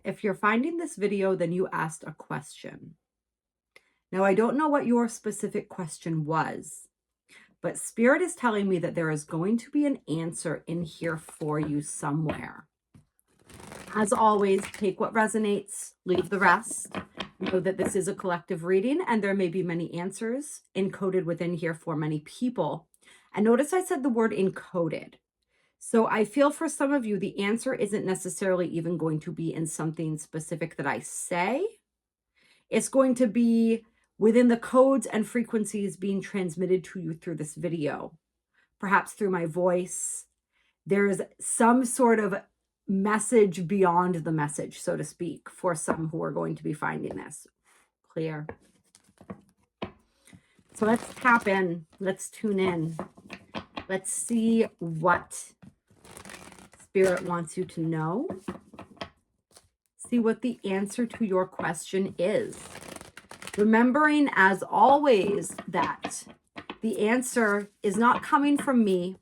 if you're finding this video, then you asked a question. Now, I don't know what your specific question was, but Spirit is telling me that there is going to be an answer in here for you somewhere. As always, take what resonates, leave the rest. Know that this is a collective reading and there may be many answers encoded within here for many people. And notice I said the word encoded. So I feel for some of you, the answer isn't necessarily even going to be in something specific that I say. It's going to be within the codes and frequencies being transmitted to you through this video, perhaps through my voice. There's some sort of message beyond the message, so to speak, for some who are going to be finding this. Clear. So let's tap in. Let's tune in. Let's see what Spirit wants you to know. See what the answer to your question is. Remembering, as always, that the answer is not coming from me.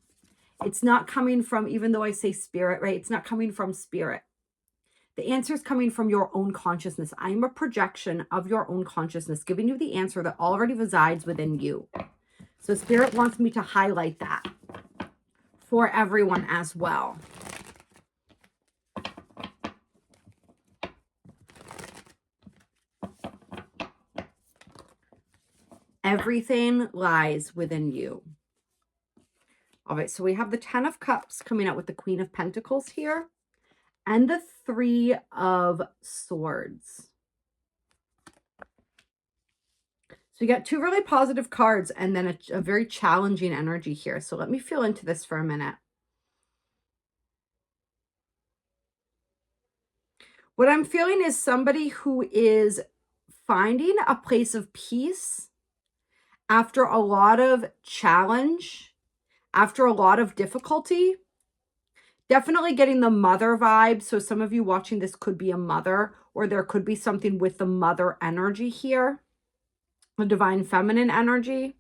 It's not coming from, even though I say spirit, right? It's not coming from spirit. The answer is coming from your own consciousness. I am a projection of your own consciousness, giving you the answer that already resides within you. So Spirit wants me to highlight that for everyone as well. Everything lies within you. All right, so we have the 10 of Cups coming out with the Queen of Pentacles here and the 3 of Swords. So you got 2 really positive cards and then a very challenging energy here. So let me feel into this for a minute. What I'm feeling is somebody who is finding a place of peace after a lot of challenge, after a lot of difficulty. Definitely getting the mother vibe. So some of you watching this could be a mother, or there could be something with the mother energy here, the divine feminine energy.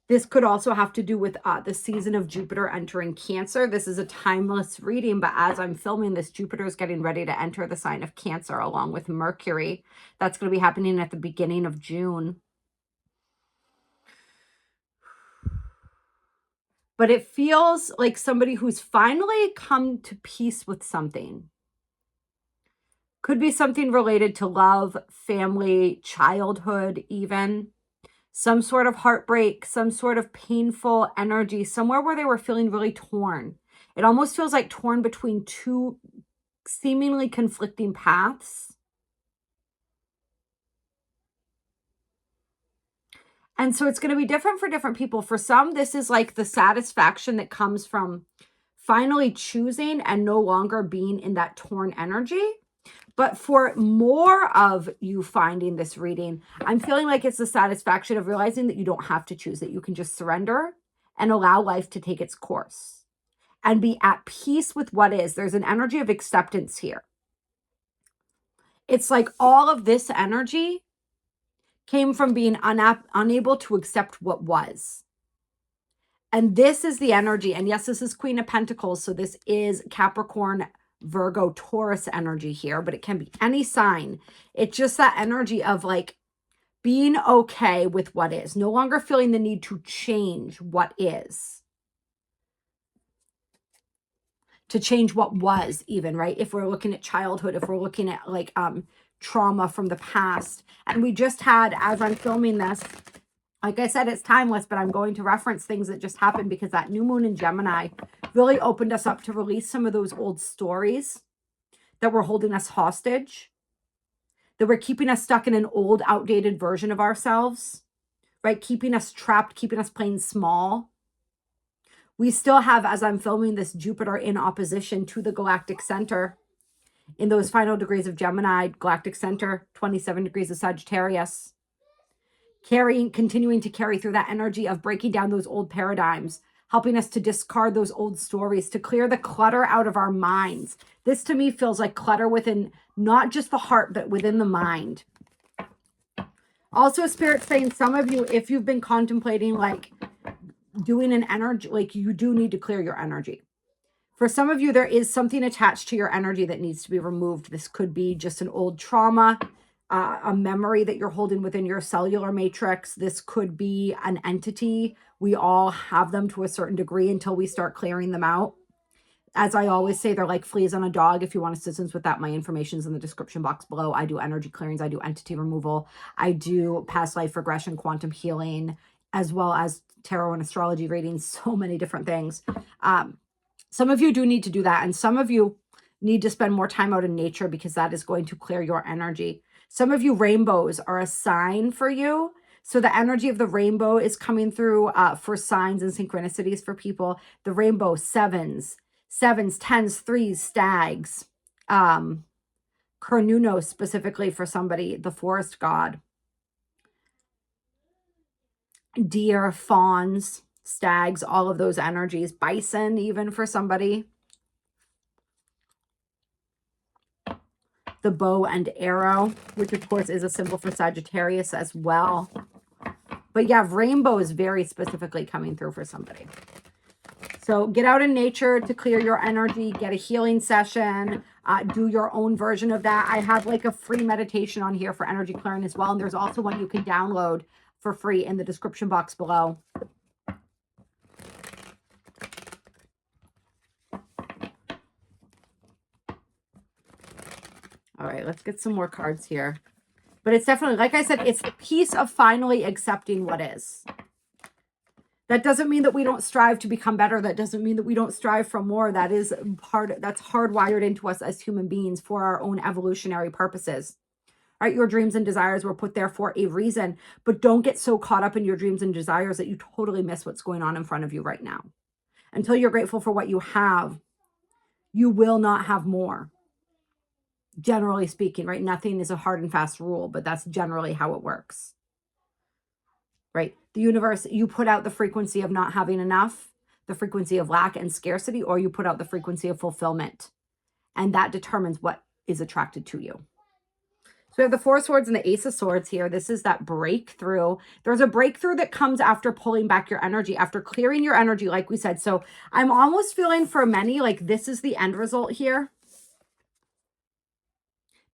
This could also have to do with the season of Jupiter entering Cancer. This is a timeless reading, but as I'm filming this, Jupiter is getting ready to enter the sign of Cancer along with Mercury. That's going to be happening at the beginning of June. But it feels like somebody who's finally come to peace with something. Could be something related to love, family, childhood even. Some sort of heartbreak, some sort of painful energy, somewhere where they were feeling really torn. It almost feels like torn between 2 seemingly conflicting paths. And so it's going to be different for different people. For some, this is like the satisfaction that comes from finally choosing and no longer being in that torn energy. But for more of you finding this reading, I'm feeling like it's the satisfaction of realizing that you don't have to choose, that you can just surrender and allow life to take its course and be at peace with what is. There's an energy of acceptance here. It's like all of this energy came from being unable to accept what was. And this is the energy. And yes, this is Queen of Pentacles. So this is Capricorn, Virgo, Taurus energy here, but it can be any sign. It's just that energy of like being okay with what is, no longer feeling the need to change what is, to change what was even, right? If we're looking at childhood, if we're looking at like trauma from the past. And we just had, as I'm filming this, like I said, it's timeless, but I'm going to reference things that just happened because that new moon in Gemini really opened us up to release some of those old stories that were holding us hostage, that were keeping us stuck in an old, outdated version of ourselves, right? Keeping us trapped, keeping us playing small. We still have, as I'm filming this, Jupiter in opposition to the galactic center in those final degrees of Gemini, galactic center, 27 degrees of Sagittarius. Continuing to carry through that energy of breaking down those old paradigms, helping us to discard those old stories, to clear the clutter out of our minds. This to me feels like clutter within not just the heart, but within the mind. Also, Spirit saying some of you, if you've been contemplating like doing an energy, like you do need to clear your energy. For some of you, there is something attached to your energy that needs to be removed. This could be just an old trauma, a memory that you're holding within your cellular matrix. This could be an entity. We all have them to a certain degree until we start clearing them out. As I always say, they're like fleas on a dog. If you want assistance with that, my information is in the description box below. I do energy clearings. I do entity removal. I do past life regression, quantum healing, as well as tarot and astrology readings, so many different things. Some of you do need to do that. And some of you need to spend more time out in nature because that is going to clear your energy. Some of you, rainbows are a sign for you. So the energy of the rainbow is coming through for signs and synchronicities for people. The rainbow, sevens, tens, threes, stags, Carnuno specifically for somebody, the forest god, deer, fawns, stags, all of those energies, bison even for somebody. The bow and arrow, which of course is a symbol for Sagittarius as well. But yeah, rainbow is very specifically coming through for somebody. So get out in nature to clear your energy, get a healing session, do your own version of that. I have like a free meditation on here for energy clearing as well. And there's also one you can download for free in the description box below. All right, let's get some more cards here. But it's definitely, like I said, it's the piece of finally accepting what is. That doesn't mean that we don't strive to become better. That doesn't mean that we don't strive for more. That is that's hardwired into us as human beings for our own evolutionary purposes. All right, your dreams and desires were put there for a reason, but don't get so caught up in your dreams and desires that you totally miss what's going on in front of you right now. Until you're grateful for what you have, you will not have more. Generally speaking, right? Nothing is a hard and fast rule, but that's generally how it works. Right? The universe, you put out the frequency of not having enough, the frequency of lack and scarcity, or you put out the frequency of fulfillment. And that determines what is attracted to you. So we have the Four of Swords and the Ace of Swords here. This is that breakthrough. There's a breakthrough that comes after pulling back your energy, after clearing your energy, like we said. So I'm almost feeling for many like this is the end result here.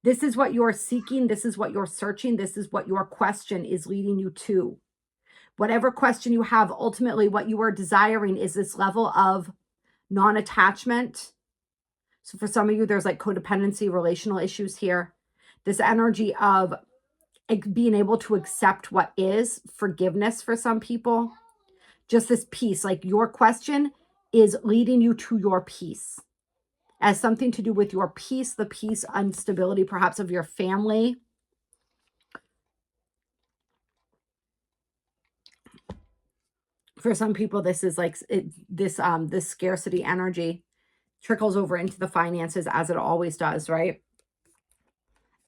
This is what you're seeking. This is what you're searching. This is what your question is leading you to. Whatever question you have, ultimately what you are desiring is this level of non-attachment. So for some of you, there's like codependency, relational issues here. This energy of being able to accept what is, forgiveness for some people. Just this peace, like your question is leading you to your peace. As something to do with your peace, the peace and stability perhaps of your family. For some people, this is like this scarcity energy trickles over into the finances as it always does, right?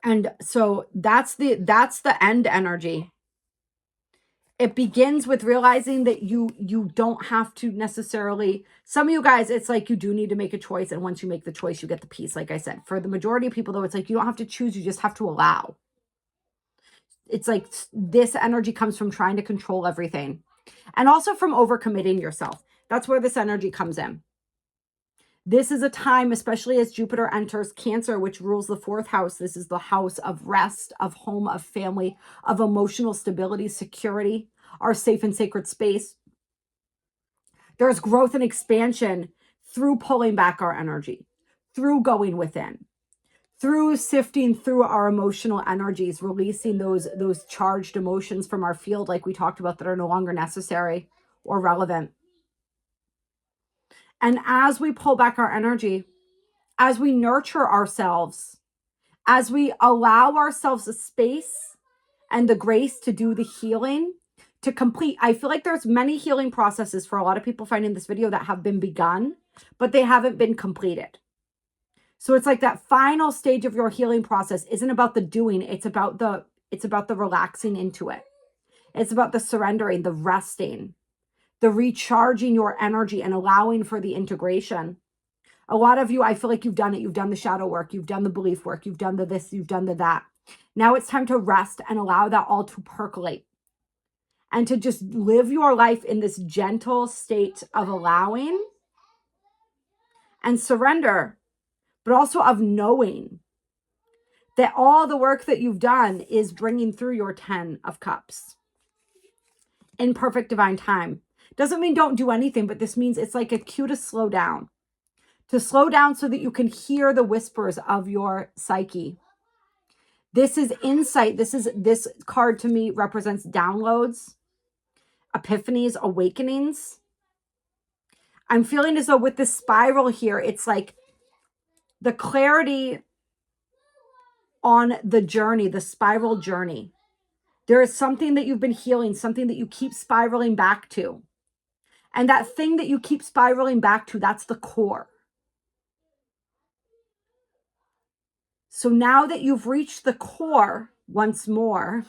And so that's the end energy. It begins with realizing that you don't have to necessarily, some of you guys, it's like you do need to make a choice. And once you make the choice, you get the peace. Like I said, for the majority of people though, it's like you don't have to choose, you just have to allow. It's like this energy comes from trying to control everything. And also from overcommitting yourself. That's where this energy comes in. This is a time, especially as Jupiter enters Cancer, which rules the 4th house. This is the house of rest, of home, of family, of emotional stability, security, our safe and sacred space. There's growth and expansion through pulling back our energy, through going within, through sifting through our emotional energies, releasing those charged emotions from our field, like we talked about, that are no longer necessary or relevant. And as we pull back our energy, as we nurture ourselves, as we allow ourselves the space and the grace to do the healing, to complete, I feel like there's many healing processes for a lot of people finding this video that have been begun, but they haven't been completed. So it's like that final stage of your healing process isn't about the doing. It's about the relaxing into it. It's about the surrendering, the resting, the recharging your energy and allowing for the integration. A lot of you, I feel like you've done it. You've done the shadow work. You've done the belief work. You've done the this. You've done the that. Now it's time to rest and allow that all to percolate and to just live your life in this gentle state of allowing and surrender, but also of knowing that all the work that you've done is bringing through your 10 of Cups in perfect divine time. Doesn't mean don't do anything, but this means it's like a cue to slow down so that you can hear the whispers of your psyche. This is insight. This card to me represents downloads, epiphanies, awakenings. I'm feeling as though with this spiral here, it's like the clarity on the journey, the spiral journey. There is something that you've been healing, something that you keep spiraling back to. And that thing that you keep spiraling back to, that's the core. So now that you've reached the core once more,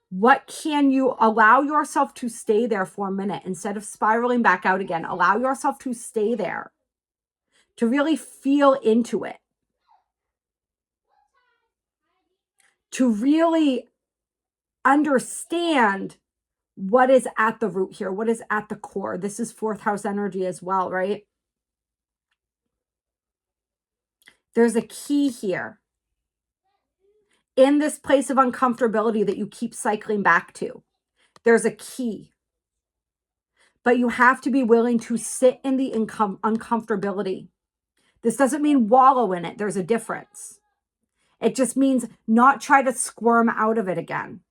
what can you allow yourself to stay there for a minute instead of spiraling back out again? Allow yourself to stay there, to really feel into it, to really understand what is at the root here, what is at the core. This is 4th house energy as well, right? There's a key here in this place of uncomfortability that you keep cycling back to. There's a key, but you have to be willing to sit in the uncomfortability. This doesn't mean wallow in it. There's a difference. It just means not try to squirm out of it again.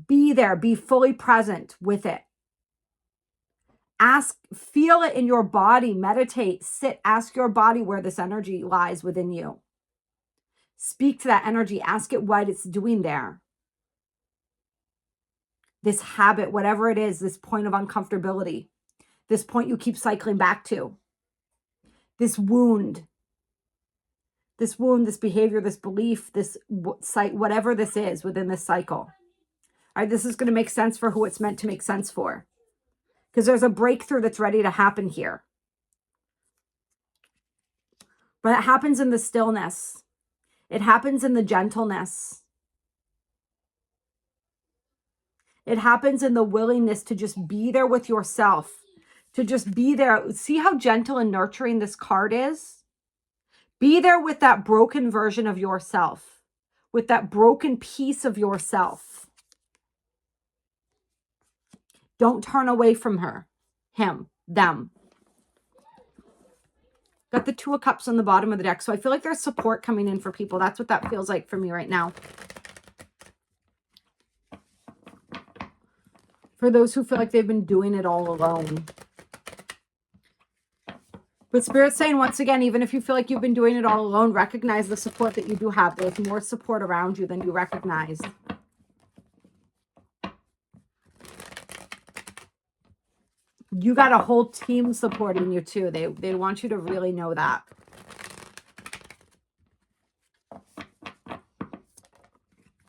Be there, be fully present with it. Ask, feel it in your body, meditate, sit, ask your body where this energy lies within you. Speak to that energy, ask it what it's doing there. This habit, whatever it is, this point of uncomfortability, this point you keep cycling back to, this wound, this behavior, this belief, this whatever this is within this cycle. All right, this is going to make sense for who it's meant to make sense for. Because there's a breakthrough that's ready to happen here. But it happens in the stillness. It happens in the gentleness. It happens in the willingness to just be there with yourself. To just be there. See how gentle and nurturing this card is? Be there with that broken version of yourself. With that broken piece of yourself. Don't turn away from her, him, them. Got the 2 of Cups on the bottom of the deck. So I feel like there's support coming in for people. That's what that feels like for me right now. For those who feel like they've been doing it all alone. But Spirit's saying, once again, even if you feel like you've been doing it all alone, recognize the support that you do have. There's more support around you than you recognize. You got a whole team supporting you too. They want you to really know that.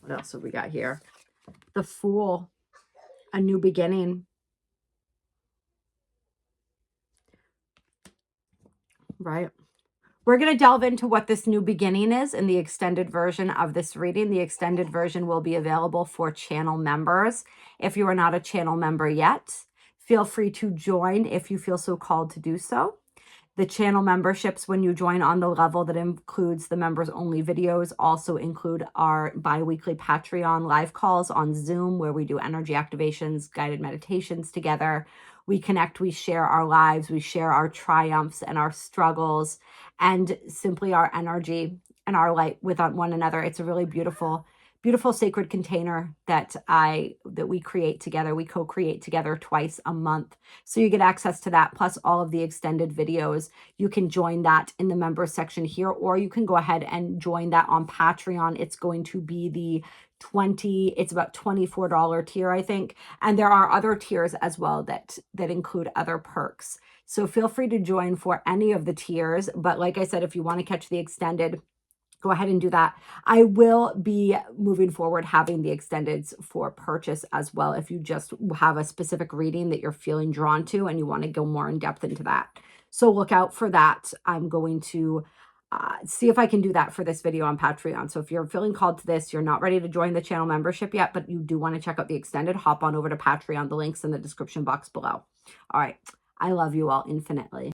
What else have we got here? The Fool, a new beginning. Right. We're going to delve into what this new beginning is in the extended version of this reading. The extended version will be available for channel members. If you are not a channel member yet, feel free to join if you feel so called to do so. The channel memberships, when you join on the level that includes the members only videos, also include our bi-weekly Patreon live calls on Zoom, where we do energy activations, guided meditations together. We connect, we share our lives, we share our triumphs and our struggles, and simply our energy and our light with one another. It's a really beautiful sacred container that we create together. We co-create together twice a month. So you get access to that, plus all of the extended videos. You can join that in the members section here, or you can go ahead and join that on Patreon. It's going to be it's about $24 tier, I think. And there are other tiers as well that include other perks. So feel free to join for any of the tiers. But like I said, if you want to catch the extended, go ahead and do that. I will be moving forward having the extendeds for purchase as well, if you just have a specific reading that you're feeling drawn to and you want to go more in depth into that. So look out for that. I'm going to see if I can do that for this video on Patreon. So if you're feeling called to this, you're not ready to join the channel membership yet, but you do want to check out the extended, hop on over to Patreon. The link's in the description box below. All right. I love you all infinitely.